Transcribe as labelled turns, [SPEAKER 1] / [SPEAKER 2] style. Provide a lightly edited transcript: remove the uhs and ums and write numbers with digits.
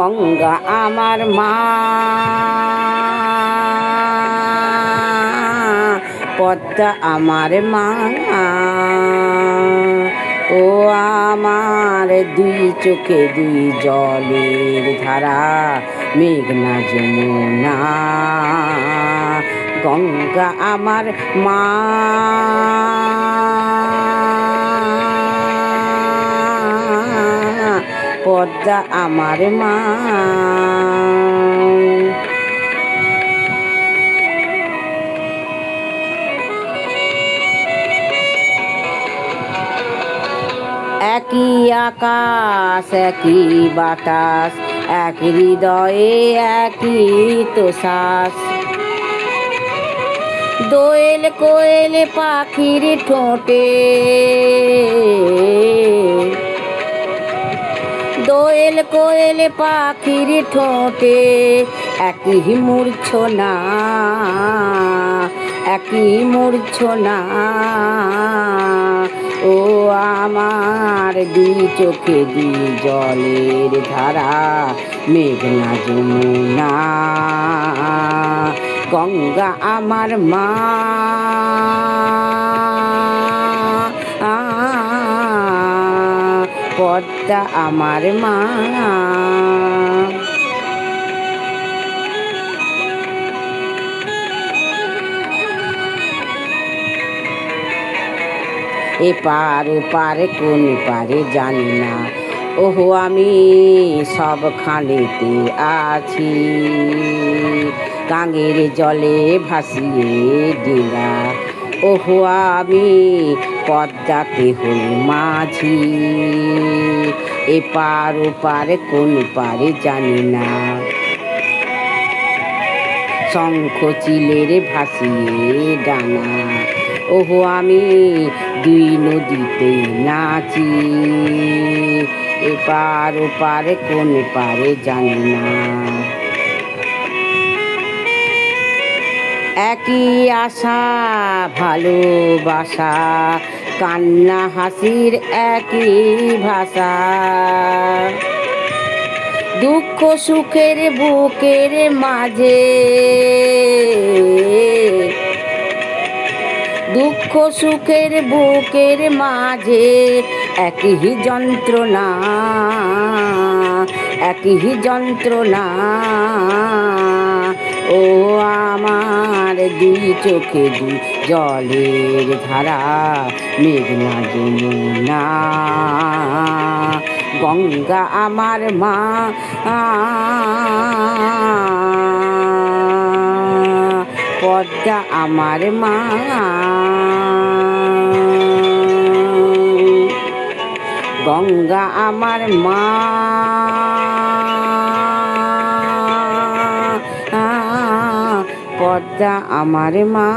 [SPEAKER 1] গঙ্গা আমার মা, পদ্মা আমার মা, ও আমার দুই চোখে দুই জলের ধারা, মেঘনা যমুনা। গঙ্গা আমার মা, পদ্মা আমার মা। একই আকাশ একই বাতাস, এক হৃদয়ে একই তো শ্বাস। দোয়েল কোয়েল পাখির ঠোঁটে, দোয়েল কোয়েল পাখির ঠোঁটে একই মূর্ছনা, একই মূর্ছনা। ও আমার দুই চোখে দুই জলের ধারা, মেঘনা যমুনা। গঙ্গা আমার মা, পদ্মা আমার মা। এপার ওপার কোন পারে জানি না, ওহো আমি সবখানেতে আছি। গাঙের জলে ভাসিয়ে দিলা, ওহো আমি পদ্মাতে হই মাঝি। এপার ওপার কোন পারে জানি না, শঙ্খ চিলের ভাসিয়ে ডানা, ওহো আমি দুই নদীতে নাচি। এপার ওপার কোন পারে জানি না। একই আশা ভালোবাসা, কান্না হাসির একই ভাষা। দুঃখ সুখের বুকের মাঝে, দুঃখ সুখের বুকের মাঝে একই যন্ত্রণা, একই যন্ত্রণা। ও আমার দুই চোখে দুই জলের ধারা, মেঘনা যমুনা। গঙ্গা আমার মা, পদ্মা আমার মা। গঙ্গা আমার মা, পদ্মা আমার মা।